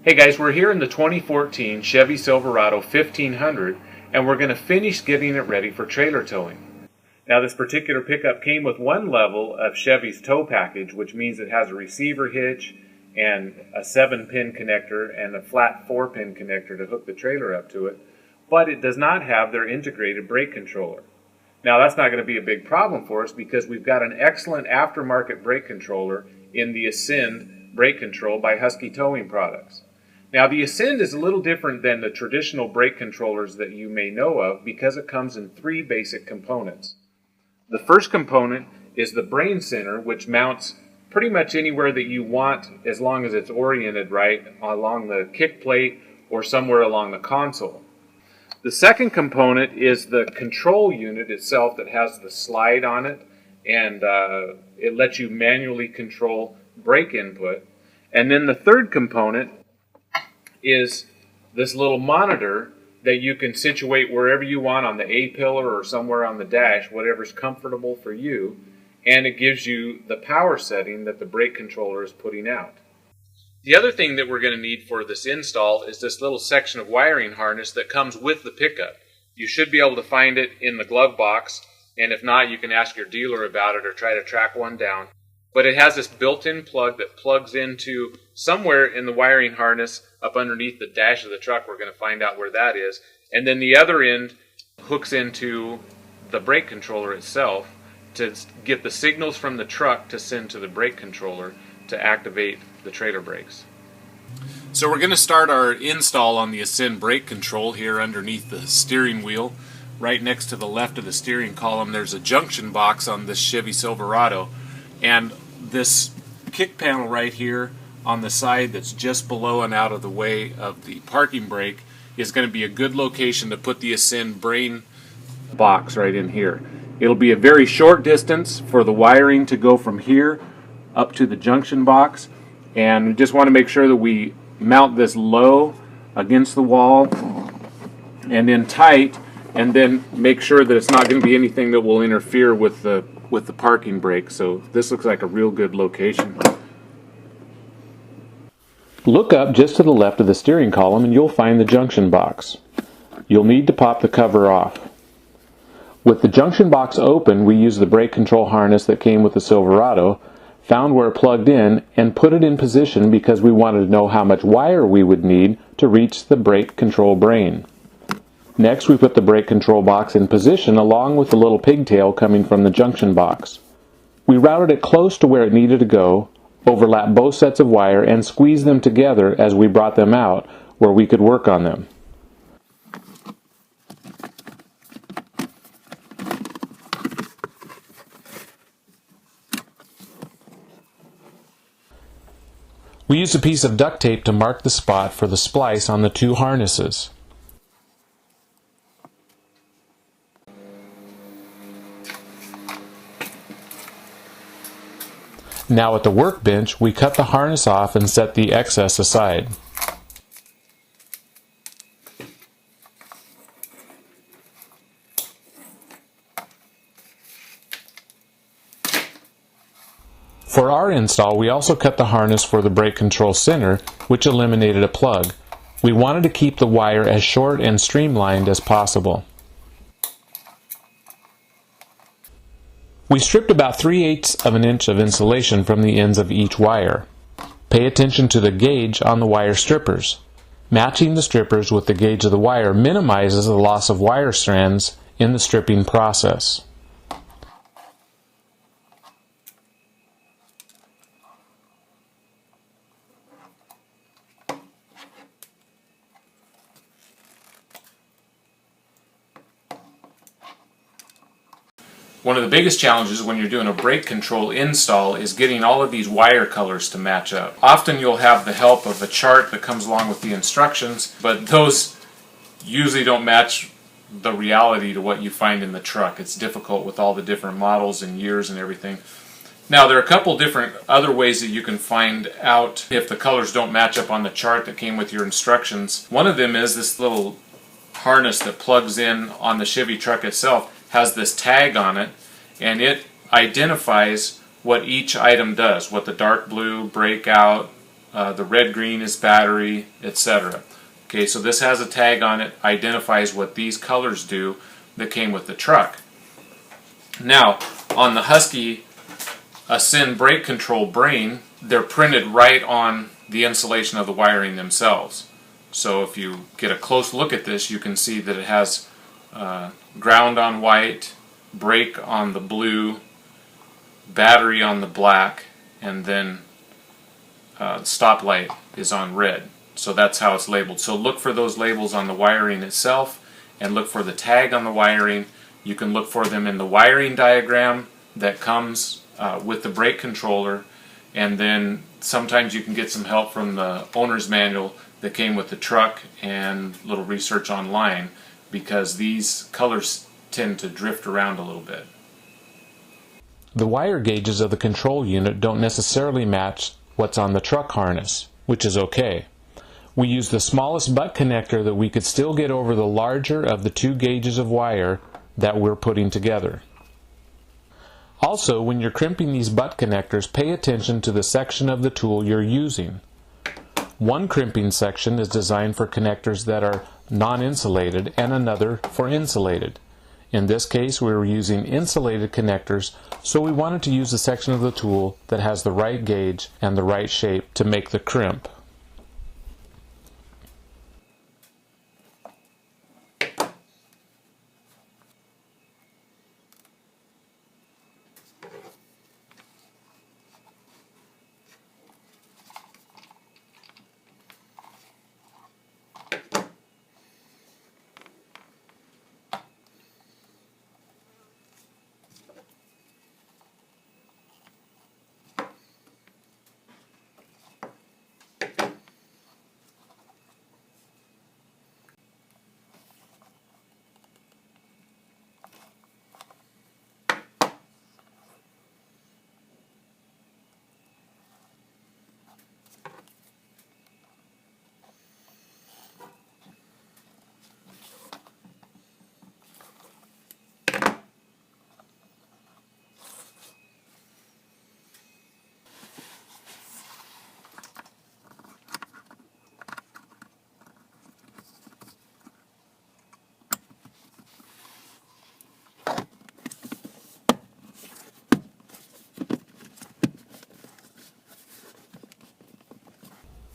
Hey guys, we're here in the 2014 Chevy Silverado 1500 and we're going to finish getting it ready for trailer towing. Now this particular pickup came with one level of Chevy's tow package, which means it has a receiver hitch and a 7-pin connector and a flat 4-pin connector to hook the trailer up to it, but it does not have their integrated brake controller. Now that's not going to be a big problem for us because we've got an excellent aftermarket brake controller in the Ascend brake control by Husky Towing Products. Now the Ascend is a little different than the traditional brake controllers that you may know of because it comes in 3 basic components. The first component is the brain center, which mounts pretty much anywhere that you want as long as it's oriented right, along the kick plate or somewhere along the console. The second component is the control unit itself that has the slide on it, and it lets you manually control brake input. And then the third component is this little monitor that you can situate wherever you want on the A-pillar or somewhere on the dash, whatever's comfortable for you, and it gives you the power setting that the brake controller is putting out. The other thing that we're going to need for this install is this little section of wiring harness that comes with the pickup. You should be able to find it in the glove box, and if not, you can ask your dealer about it or try to track one down. But it has this built-in plug that plugs into somewhere in the wiring harness up underneath the dash of the truck. We're going to find out where that is. And then the other end hooks into the brake controller itself to get the signals from the truck to send to the brake controller to activate the trailer brakes. So we're going to start our install on the Ascend brake control here underneath the steering wheel. Right next to the left of the steering column there's a junction box on this Chevy Silverado. And this kick panel right here on the side that's just below and out of the way of the parking brake is going to be a good location to put the Ascend brain box right in here. It'll be a very short distance for the wiring to go from here up to the junction box, and we just want to make sure that we mount this low against the wall and then tight, and then make sure that it's not going to be anything that will interfere with the parking brake. So this looks like a real good location. Look up just to the left of the steering column and you'll find the junction box. You'll need to pop the cover off. With the junction box open, we used the brake control harness that came with the Silverado, found where it plugged in, and put it in position because we wanted to know how much wire we would need to reach the brake control brain. Next, we put the brake control box in position along with the little pigtail coming from the junction box. We routed it close to where it needed to go, overlapped both sets of wire, and squeezed them together as we brought them out where we could work on them. We used a piece of duct tape to mark the spot for the splice on the 2 harnesses. Now at the workbench, we cut the harness off and set the excess aside. For our install, we also cut the harness for the brake control center, which eliminated a plug. We wanted to keep the wire as short and streamlined as possible. We stripped about 3/8 of an inch of insulation from the ends of each wire. Pay attention to the gauge on the wire strippers. Matching the strippers with the gauge of the wire minimizes the loss of wire strands in the stripping process. One of the biggest challenges when you're doing a brake control install is getting all of these wire colors to match up. Often you'll have the help of a chart that comes along with the instructions, but those usually don't match the reality to what you find in the truck. It's difficult with all the different models and years and everything. Now there are a couple different other ways that you can find out if the colors don't match up on the chart that came with your instructions. One of them is this little harness that plugs in on the Chevy truck itself. Has this tag on it, and it identifies what each item does, what the dark blue, breakout, the red green is battery, etc. Okay, so this has a tag on it, identifies what these colors do that came with the truck. Now, on the Husky Ascend brake control brain, they're printed right on the insulation of the wiring themselves. So if you get a close look at this, you can see that it has ground on white, brake on the blue, battery on the black, and then stoplight is on red. So that's how it's labeled. So look for those labels on the wiring itself and look for the tag on the wiring. You can look for them in the wiring diagram that comes with the brake controller, and then sometimes you can get some help from the owner's manual that came with the truck and little research online, because these colors tend to drift around a little bit. The wire gauges of the control unit don't necessarily match what's on the truck harness, which is okay. We used the smallest butt connector that we could still get over the larger of the two gauges of wire that we're putting together. Also, when you're crimping these butt connectors, pay attention to the section of the tool you're using. One crimping section is designed for connectors that are non-insulated and another for insulated. In this case, we were using insulated connectors, so we wanted to use the section of the tool that has the right gauge and the right shape to make the crimp.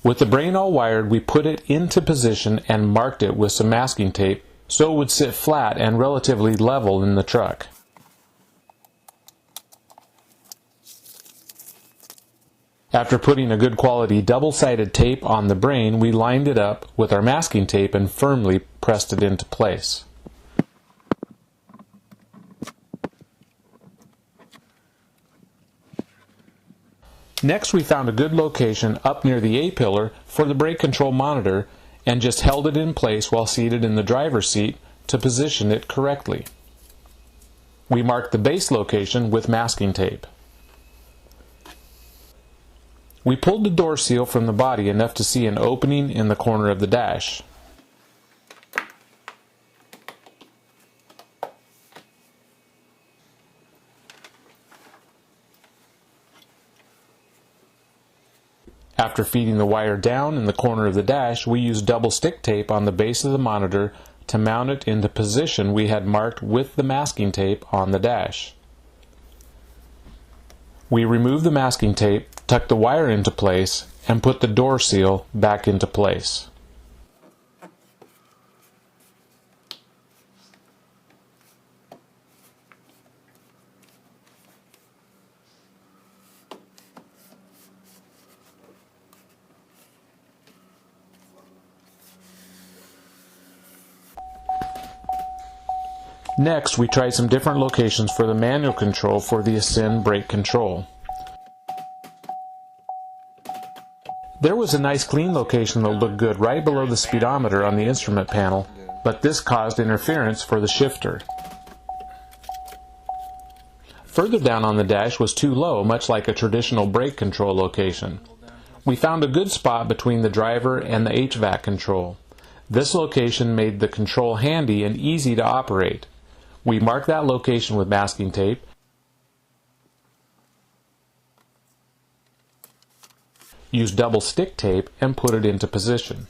With the brain all wired, we put it into position and marked it with some masking tape so it would sit flat and relatively level in the truck. After putting a good quality double-sided tape on the brain, we lined it up with our masking tape and firmly pressed it into place. Next, we found a good location up near the A-pillar for the brake control monitor and just held it in place while seated in the driver's seat to position it correctly. We marked the base location with masking tape. We pulled the door seal from the body enough to see an opening in the corner of the dash. After feeding the wire down in the corner of the dash, we used double stick tape on the base of the monitor to mount it into position we had marked with the masking tape on the dash. We removed the masking tape, tucked the wire into place, and put the door seal back into place. Next, we tried some different locations for the manual control for the Ascend brake control. There was a nice clean location that looked good right below the speedometer on the instrument panel, but this caused interference for the shifter. Further down on the dash was too low, much like a traditional brake control location. We found a good spot between the driver and the HVAC control. This location made the control handy and easy to operate. We marked that location with masking tape. use double stick tape, and put it into position.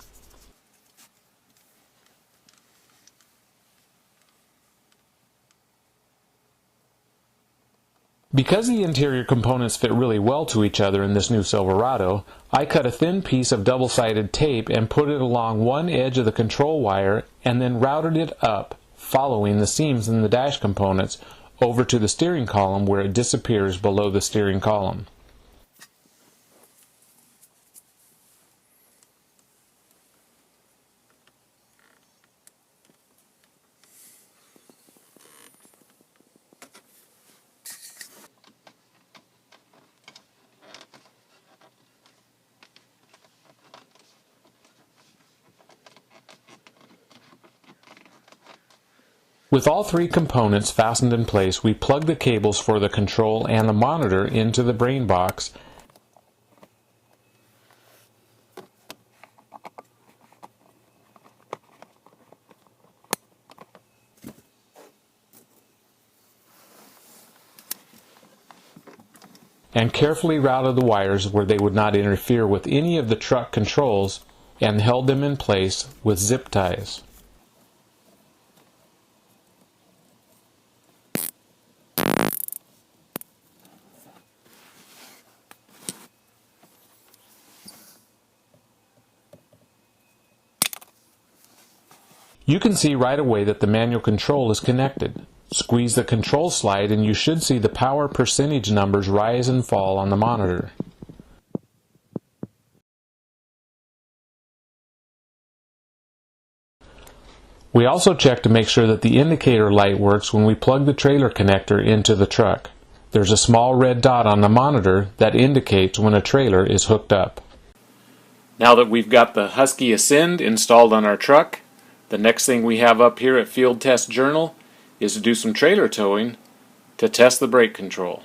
Because the interior components fit really well to each other in this new Silverado, I cut a thin piece of double-sided tape and put it along one edge of the control wire and then routed it up, following the seams in the dash components, over to the steering column where it disappears below the steering column. With all three components fastened in place, we plug the cables for the control and the monitor into the brain box and carefully routed the wires where they would not interfere with any of the truck controls and held them in place with zip ties. You can see right away that the manual control is connected. Squeeze the control slide and you should see the power percentage numbers rise and fall on the monitor. We also check to make sure that the indicator light works when we plug the trailer connector into the truck. There's a small red dot on the monitor that indicates when a trailer is hooked up. Now that we've got the Husky Ascend installed on our truck, the next thing we have up here at Field Test Journal is to do some trailer towing to test the brake control.